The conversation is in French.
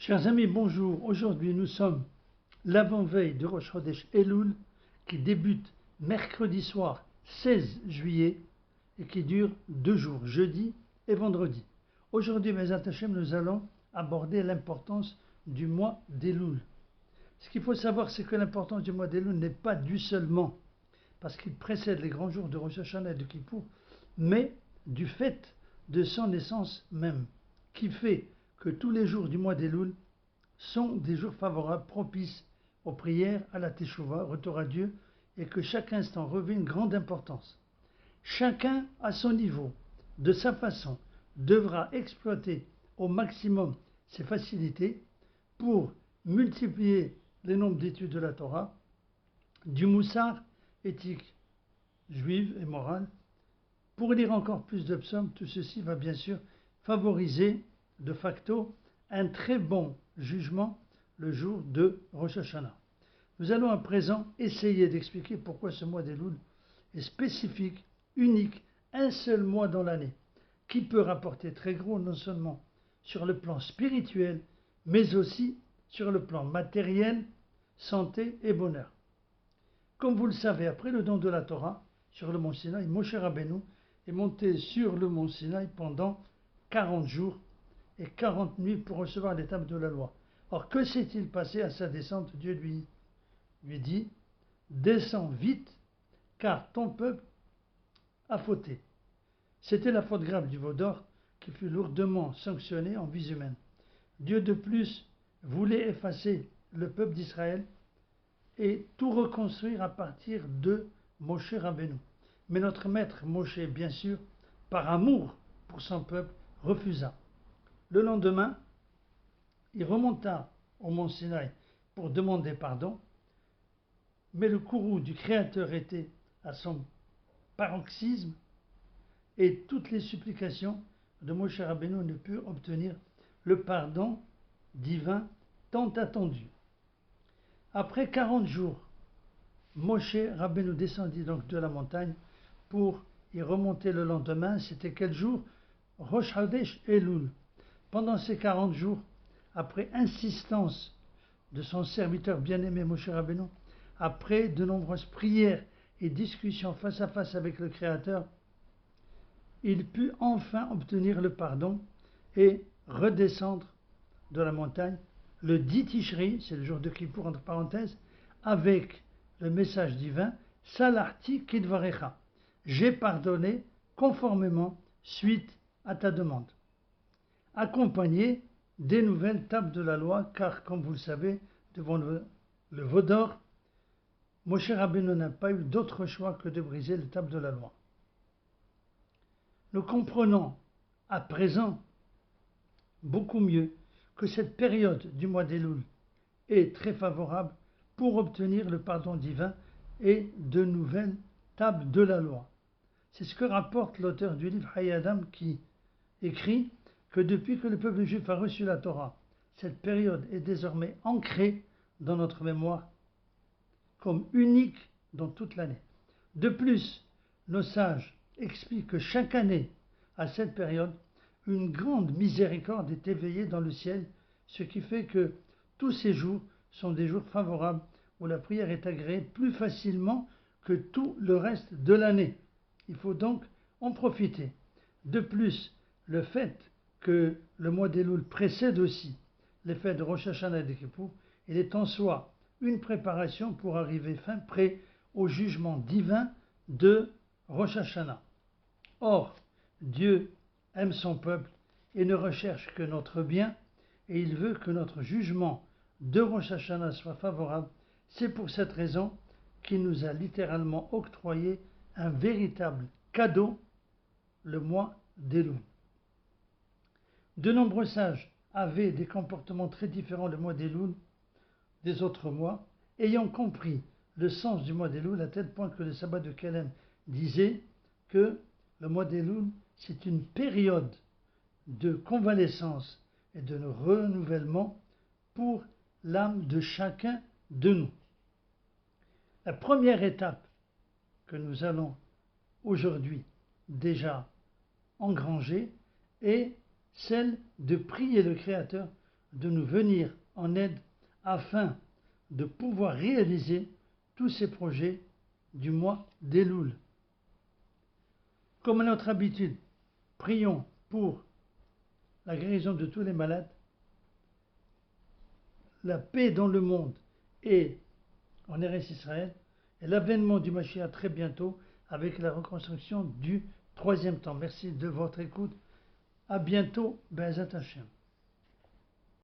Chers amis, bonjour. Aujourd'hui, nous sommes l'avant-veille de Rosh Chodesh Elul qui débute mercredi soir 16 juillet et qui dure 2 jours, jeudi et vendredi. Aujourd'hui, mes attachés, nous allons aborder l'importance du mois d'Elul. Ce qu'il faut savoir, c'est que l'importance du mois d'Elul n'est pas due seulement parce qu'il précède les grands jours de Rosh Hashanah et de Kippour, mais du fait de son essence même, qui fait que tous les jours du mois d'Elul sont des jours favorables, propices aux prières, à la Teshuvah, retour à Dieu, et que chaque instant revêt une grande importance. Chacun, à son niveau, de sa façon, devra exploiter au maximum ses facilités pour multiplier le nombre d'études de la Torah, du moussar, éthique juive et morale. Pour lire encore plus de psaumes, tout ceci va bien sûr favoriser de facto un très bon jugement le jour de Rosh Hashanah. Nous allons à présent essayer d'expliquer pourquoi ce mois d'Elul est spécifique, unique, un seul mois dans l'année, qui peut rapporter très gros non seulement sur le plan spirituel, mais aussi sur le plan matériel, santé et bonheur. Comme vous le savez, après le don de la Torah sur le mont Sinaï, Moshe Rabbeinu est monté sur le mont Sinaï pendant 40 jours et 40 nuits pour recevoir les tables de la loi. Or, que s'est-il passé à sa descente? Dieu lui dit, descends vite, car ton peuple a fauté. C'était la faute grave du veau d'or qui fut lourdement sanctionnée en vies humaines. Dieu de plus voulait effacer le peuple d'Israël et tout reconstruire à partir de Moshe Rabbeinu. Mais notre maître Moshe, bien sûr, par amour pour son peuple, refusa. Le lendemain, il remonta au mont Sinaï pour demander pardon, mais le courroux du Créateur était à son paroxysme et toutes les supplications de Moshe Rabbeinu ne purent obtenir le pardon divin tant attendu. Après 40 jours, Moshe Rabbeinu descendit donc de la montagne pour y remonter le lendemain. C'était quel jour? Rosh Chodesh Elul. Pendant ces 40 jours, après insistance de son serviteur bien-aimé Moshe Rabbeinu, après de nombreuses prières et discussions face à face avec le Créateur, il put enfin obtenir le pardon et redescendre de la montagne le 10 Tishri, c'est le jour de Kippour entre parenthèses, avec le message divin Salarti Kidvarecha, j'ai pardonné conformément suite à ta demande, accompagné des nouvelles tables de la loi, car comme vous le savez, devant le veau d'or, Moshe Rabbeinu n'a pas eu d'autre choix que de briser les tables de la loi. Nous comprenons à présent beaucoup mieux que cette période du mois d'Elul est très favorable pour obtenir le pardon divin et de nouvelles tables de la loi. C'est ce que rapporte l'auteur du livre Hayei Adam qui écrit que depuis que le peuple juif a reçu la Torah, cette période est désormais ancrée dans notre mémoire comme unique dans toute l'année. De plus, nos sages expliquent que chaque année, à cette période, une grande miséricorde est éveillée dans le ciel, ce qui fait que tous ces jours sont des jours favorables où la prière est agréée plus facilement que tout le reste de l'année. Il faut donc en profiter. De plus, le fait que le mois d'Elul précède aussi les fêtes de Rosh Hashanah et de Kippour, il est en soi une préparation pour arriver fin prêt au jugement divin de Rosh Hashanah. Or, Dieu aime son peuple et ne recherche que notre bien, et il veut que notre jugement de Rosh Hashanah soit favorable. C'est pour cette raison qu'il nous a littéralement octroyé un véritable cadeau, le mois d'Elul. De nombreux sages avaient des comportements très différents le mois d'Elul des autres mois, ayant compris le sens du mois d'Elul à tel point que le sabbat de Kelem disait que le mois d'Elul, c'est une période de convalescence et de renouvellement pour l'âme de chacun de nous. La première étape que nous allons aujourd'hui déjà engranger est celle de prier le Créateur de nous venir en aide afin de pouvoir réaliser tous ces projets du mois d'Elul. Comme à notre habitude, prions pour la guérison de tous les malades, la paix dans le monde et en Eretz Israël, et l'avènement du Mashiach très bientôt avec la reconstruction du troisième temps. Merci de votre écoute. À bientôt, Be'ezrat Hashem.